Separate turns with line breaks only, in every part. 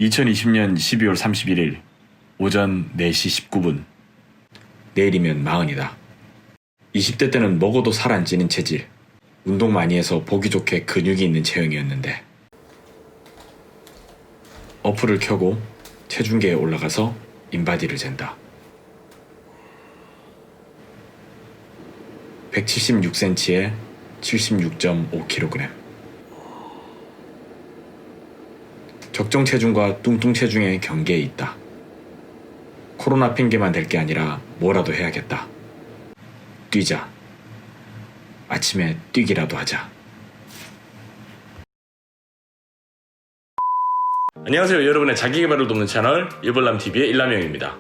2020년 12월 31일 오전 4시 19분. 내일이면 40이다. 20대 때는 먹어도 살 안 찌는 체질. 운동 많이 해서 보기 좋게 근육이 있는 체형이었는데 어플을 켜고 체중계에 올라가서 인바디를 잰다. 176cm에 76.5kg. 적정 체중과 뚱뚱 체중의 경계에 있다. 코로나 핑계만 댈 게 아니라 뭐라도 해야겠다. 뛰자. 아침에 뛰기라도 하자. 안녕하세요. 여러분의 자기개발을 돕는 채널 일벌남TV의 일남형입니다.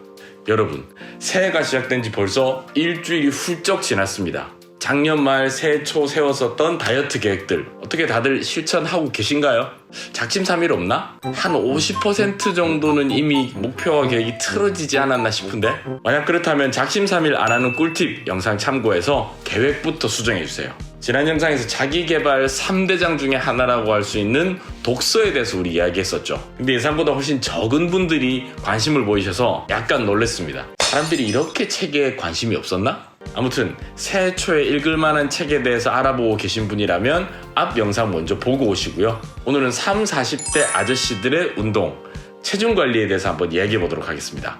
여러분, 새해가 시작된 지 벌써 일주일이 훌쩍 지났습니다. 작년 말 새해 초 세웠었던 다이어트 계획들 어떻게 다들 실천하고 계신가요? 작심삼일 없나? 한 50% 정도는 이미 목표와 계획이 틀어지지 않았나 싶은데, 만약 그렇다면 작심삼일 안 하는 꿀팁 영상 참고해서 계획부터 수정해주세요. 지난 영상에서 자기개발 3대장 중에 하나라고 할 수 있는 독서에 대해서 우리 이야기했었죠. 근데 예상보다 훨씬 적은 분들이 관심을 보이셔서 약간 놀랐습니다. 사람들이 이렇게 책에 관심이 없었나? 아무튼 새해 초에 읽을 만한 책에 대해서 알아보고 계신 분이라면 앞 영상 먼저 보고 오시고요. 오늘은 30, 40대 아저씨들의 운동, 체중 관리에 대해서 한번 이야기해 보도록 하겠습니다.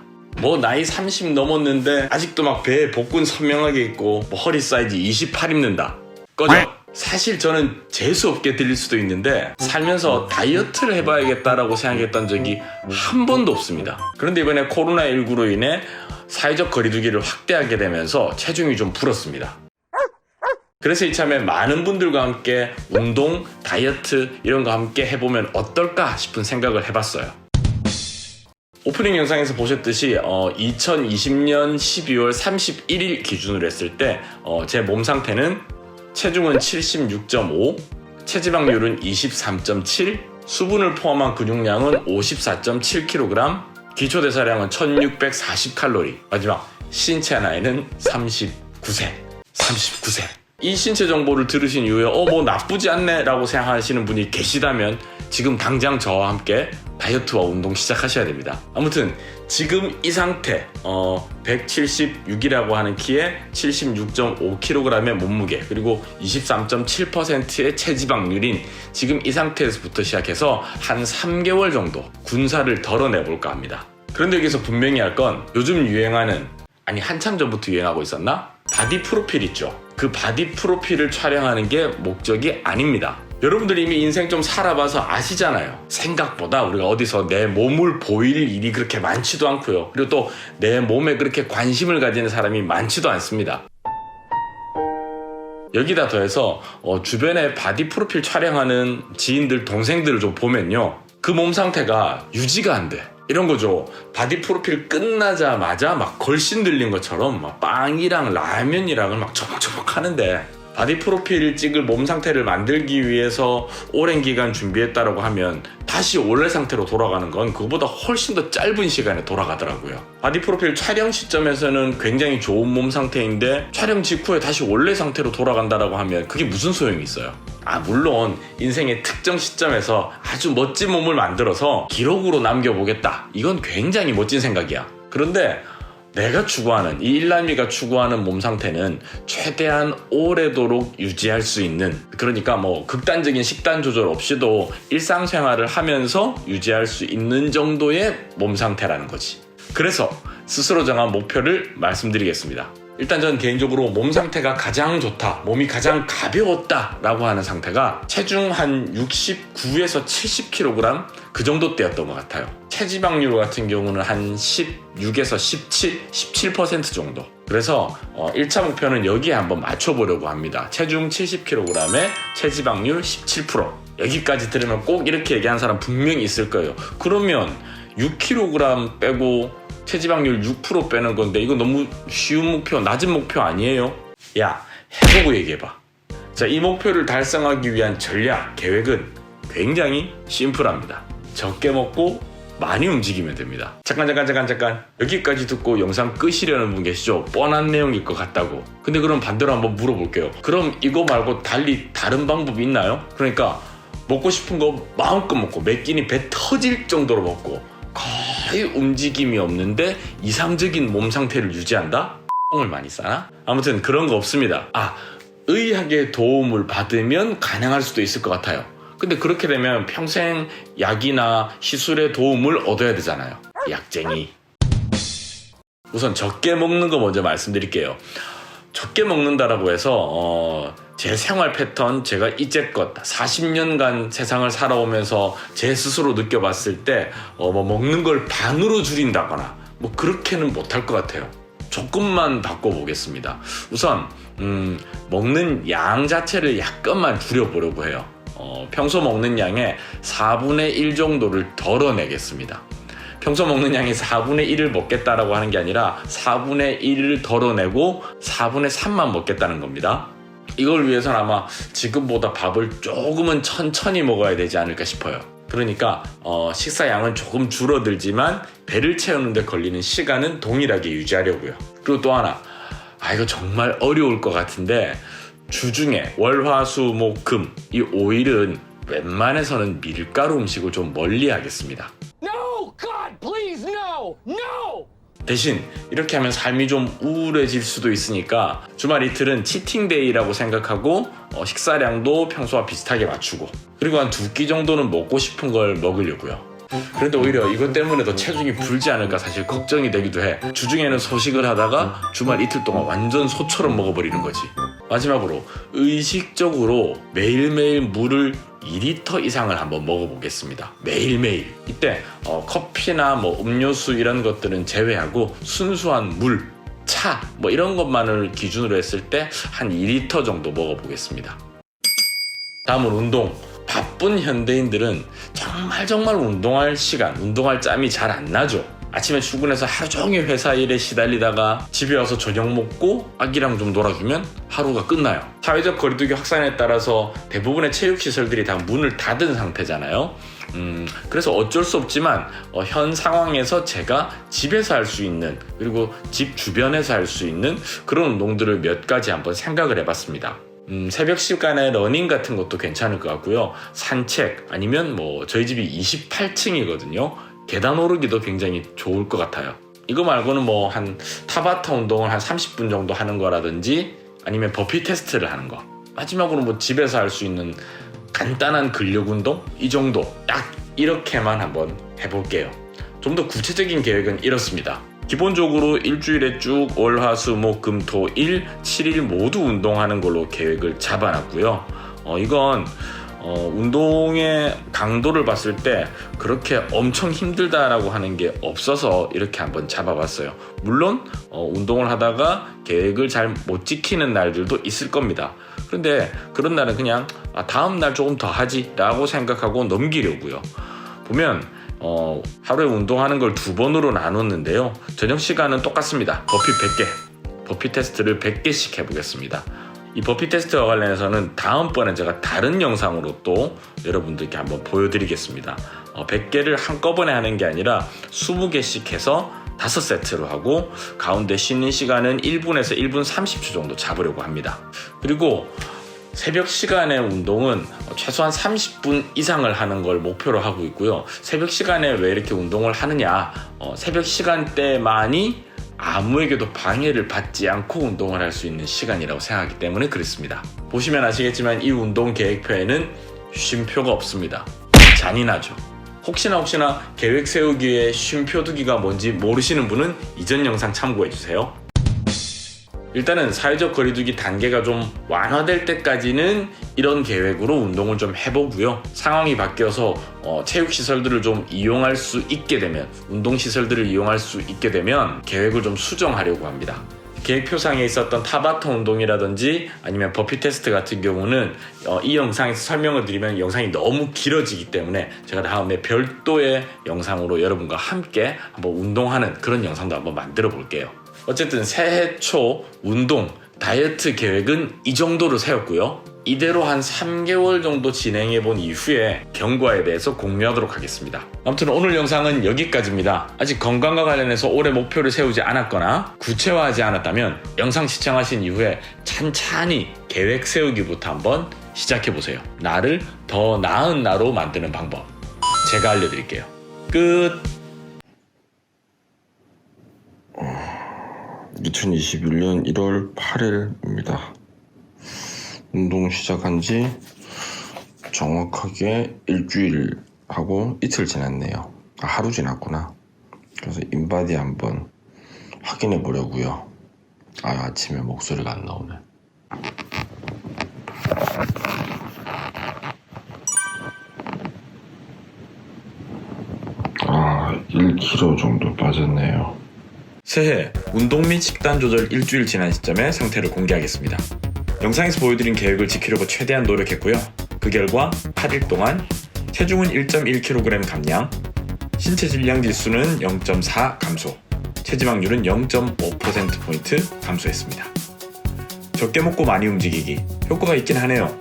나이 30 넘었는데 아직도 막 배에 복근 선명하게 있고 허리 사이즈 28 입는다. 꺼져. 사실 저는 재수없게 들릴 수도 있는데 살면서 다이어트를 해봐야겠다라고 생각했던 적이 한 번도 없습니다. 그런데 이번에 코로나19로 인해 사회적 거리두기를 확대하게 되면서 체중이 좀 불었습니다. 그래서 이참에 많은 분들과 함께 운동, 다이어트 이런 거 함께 해보면 어떨까 싶은 생각을 해봤어요. 오프닝 영상에서 보셨듯이 2020년 12월 31일 기준으로 했을 때 제 몸 상태는 체중은 76.5, 체지방률은 23.7, 수분을 포함한 근육량은 54.7kg, 기초대사량은 1640칼로리, 마지막 신체 나이는 39세. 이 신체 정보를 들으신 이후에 나쁘지 않네 라고 생각하시는 분이 계시다면 지금 당장 저와 함께 다이어트와 운동 시작하셔야 됩니다. 아무튼 지금 이 상태 176이라고 하는 키에 76.5kg의 몸무게, 그리고 23.7%의 체지방률인 지금 이 상태에서부터 시작해서 한 3개월 정도 군살을 덜어내볼까 합니다. 그런데 여기서 분명히 할 건 요즘 유행하는, 한참 전부터 유행하고 있었나? 바디 프로필 있죠. 그 바디 프로필을 촬영하는 게 목적이 아닙니다. 여러분들이 이미 인생 좀 살아봐서 아시잖아요. 생각보다 우리가 어디서 내 몸을 보일 일이 그렇게 많지도 않고요. 그리고 또 내 몸에 그렇게 관심을 가지는 사람이 많지도 않습니다. 여기다 더해서 주변에 바디 프로필 촬영하는 지인들, 동생들을 좀 보면요, 그 몸 상태가 유지가 안 돼. 이런 거죠. 바디 프로필 끝나자마자 막 걸신 들린 것처럼 막 빵이랑 라면이랑을 막 처벅처벅 하는데, 바디 프로필 찍을 몸 상태를 만들기 위해서 오랜 기간 준비했다라고 하면 다시 원래 상태로 돌아가는 건 그거보다 훨씬 더 짧은 시간에 돌아가더라고요. 바디 프로필 촬영 시점에서는 굉장히 좋은 몸 상태인데 촬영 직후에 다시 원래 상태로 돌아간다라고 하면 그게 무슨 소용이 있어요? 물론 인생의 특정 시점에서 아주 멋진 몸을 만들어서 기록으로 남겨보겠다, 이건 굉장히 멋진 생각이야. 그런데 내가 추구하는, 이 일남이가 추구하는 몸 상태는 최대한 오래도록 유지할 수 있는, 그러니까 극단적인 식단 조절 없이도 일상생활을 하면서 유지할 수 있는 정도의 몸 상태라는 거지. 그래서 스스로 정한 목표를 말씀드리겠습니다. 일단 전 개인적으로 몸 상태가 가장 좋다, 몸이 가장 가벼웠다 라고 하는 상태가 체중 한 69에서 70kg 그 정도 때였던 것 같아요. 체지방률 같은 경우는 한 16에서 17% 정도. 그래서 1차 목표는 여기에 한번 맞춰보려고 합니다. 체중 70kg에 체지방률 17%. 여기까지 들으면 꼭 이렇게 얘기하는 사람 분명히 있을 거예요. 그러면 6kg 빼고 체지방률 6% 빼는 건데 이거 너무 쉬운 목표, 낮은 목표 아니에요? 야, 해보고 얘기해봐. 자, 이 목표를 달성하기 위한 전략, 계획은 굉장히 심플합니다. 적게 먹고 많이 움직이면 됩니다. 잠깐. 여기까지 듣고 영상 끄시려는 분 계시죠? 뻔한 내용일 것 같다고. 근데 그럼 반대로 한번 물어볼게요. 그럼 이거 말고 달리 다른 방법이 있나요? 그러니까 먹고 싶은 거 마음껏 먹고 몇 끼니 배 터질 정도로 먹고 거의 움직임이 없는데 이상적인 몸 상태를 유지한다? 똥을 많이 싸나? 아무튼 그런 거 없습니다. 의학의 도움을 받으면 가능할 수도 있을 것 같아요. 근데 그렇게 되면 평생 약이나 시술의 도움을 얻어야 되잖아요. 약쟁이. 우선 적게 먹는 거 먼저 말씀드릴게요. 적게 먹는다라고 해서 제 생활 패턴, 제가 이제껏 40년간 세상을 살아오면서 제 스스로 느껴봤을 때 먹는 걸 반으로 줄인다거나 그렇게는 못할 것 같아요. 조금만 바꿔보겠습니다. 우선 먹는 양 자체를 약간만 줄여보려고 해요. 평소 먹는 양의 4분의 1 정도를 덜어내겠습니다. 평소 먹는 양의 4분의 1을 먹겠다라고 하는 게 아니라 4분의 1을 덜어내고 4분의 3만 먹겠다는 겁니다. 이걸 위해서는 아마 지금보다 밥을 조금은 천천히 먹어야 되지 않을까 싶어요. 그러니까 식사 양은 조금 줄어들지만 배를 채우는 데 걸리는 시간은 동일하게 유지하려고요. 그리고 또 하나, 이거 정말 어려울 것 같은데 주중에 월, 화, 수, 목, 금 이 5일은 웬만해서는 밀가루 음식을 좀 멀리 하겠습니다.
No! God, please, no! No!
대신 이렇게 하면 삶이 좀 우울해질 수도 있으니까 주말 이틀은 치팅데이라고 생각하고 식사량도 평소와 비슷하게 맞추고 그리고 한 2끼 정도는 먹고 싶은 걸 먹으려고요. 그런데 오히려 이것 때문에 더 체중이 불지 않을까 사실 걱정이 되기도 해. 주중에는 소식을 하다가 주말 이틀 동안 완전 소처럼 먹어버리는 거지. 마지막으로 의식적으로 매일매일 물을 2리터 이상을 한번 먹어보겠습니다. 매일매일. 이때 커피나 음료수 이런 것들은 제외하고 순수한 물, 차 이런 것만을 기준으로 했을 때 한 2리터 정도 먹어보겠습니다. 다음은 운동. 바쁜 현대인들은 정말 운동할 시간, 운동할 짬이 잘 안 나죠. 아침에 출근해서 하루 종일 회사 일에 시달리다가 집에 와서 저녁 먹고 아기랑 좀 놀아주면 하루가 끝나요. 사회적 거리두기 확산에 따라서 대부분의 체육시설들이 다 문을 닫은 상태잖아요. 그래서 어쩔 수 없지만 현 상황에서 제가 집에서 할 수 있는 그리고 집 주변에서 할 수 있는 그런 운동들을 몇 가지 한번 생각을 해봤습니다. 새벽 시간에 러닝 같은 것도 괜찮을 것 같고요. 산책 아니면 저희 집이 28층이거든요. 계단 오르기도 굉장히 좋을 것 같아요. 이거 말고는 한 타바타 운동을 한 30분 정도 하는 거라든지 아니면 버피 테스트를 하는 거. 마지막으로 집에서 할 수 있는 간단한 근력 운동? 이 정도 딱 이렇게만 한번 해볼게요. 좀 더 구체적인 계획은 이렇습니다. 기본적으로 일주일에 쭉 월, 화, 수, 목, 금, 토, 일, 7일 모두 운동하는 걸로 계획을 잡아놨고요. 이건 운동의 강도를 봤을 때 그렇게 엄청 힘들다라고 하는 게 없어서 이렇게 한번 잡아봤어요. 물론 운동을 하다가 계획을 잘 못 지키는 날들도 있을 겁니다. 그런데 그런 날은 그냥 다음 날 조금 더 하지 라고 생각하고 넘기려고요. 보면 하루에 운동하는 걸 2번으로 나눴는데요. 저녁 시간은 똑같습니다. 버피 100개, 버피 테스트를 100개씩 해보겠습니다. 이 버피 테스트와 관련해서는 다음번에 제가 다른 영상으로 또 여러분들께 한번 보여드리겠습니다. 100개를 한꺼번에 하는 게 아니라 20개씩 해서 5세트로 하고 가운데 쉬는 시간은 1분에서 1분 30초 정도 잡으려고 합니다. 그리고 새벽 시간의 운동은 최소한 30분 이상을 하는 걸 목표로 하고 있고요. 새벽 시간에 왜 이렇게 운동을 하느냐, 새벽 시간대만이 아무에게도 방해를 받지 않고 운동을 할 수 있는 시간이라고 생각하기 때문에 그렇습니다. 보시면 아시겠지만 이 운동 계획표에는 쉼표가 없습니다. 잔인하죠. 혹시나 계획 세우기에 쉼표 두기가 뭔지 모르시는 분은 이전 영상 참고해주세요. 일단은 사회적 거리두기 단계가 좀 완화될 때까지는 이런 계획으로 운동을 좀 해보고요. 상황이 바뀌어서 체육시설들을 좀 이용할 수 있게 되면, 운동시설들을 이용할 수 있게 되면 계획을 좀 수정하려고 합니다. 계획표상에 있었던 타바타 운동이라든지 아니면 버피 테스트 같은 경우는 이 영상에서 설명을 드리면 영상이 너무 길어지기 때문에 제가 다음에 별도의 영상으로 여러분과 함께 한번 운동하는 그런 영상도 한번 만들어 볼게요. 어쨌든 새해 초 운동, 다이어트 계획은 이 정도로 세웠고요. 이대로 한 3개월 정도 진행해 본 이후에 경과에 대해서 공유하도록 하겠습니다. 아무튼 오늘 영상은 여기까지입니다. 아직 건강과 관련해서 올해 목표를 세우지 않았거나 구체화하지 않았다면 영상 시청하신 이후에 찬찬히 계획 세우기부터 한번 시작해보세요. 나를 더 나은 나로 만드는 방법. 제가 알려드릴게요. 끝!
2021년 1월 8일입니다. 운동 시작한 지 정확하게 일주일하고 이틀 지났네요. 하루 지났구나. 그래서 인바디 한번 확인해 보려고요. 아침에 목소리가 안 나오네. 1kg 정도 빠졌네요.
새해 운동 및 식단 조절 일주일 지난 시점의 상태를 공개하겠습니다. 영상에서 보여드린 계획을 지키려고 최대한 노력했고요. 그 결과 8일 동안 체중은 1.1kg 감량, 신체 질량 지수는 0.4 감소, 체지방률은 0.5%포인트 감소했습니다. 적게 먹고 많이 움직이기, 효과가 있긴 하네요.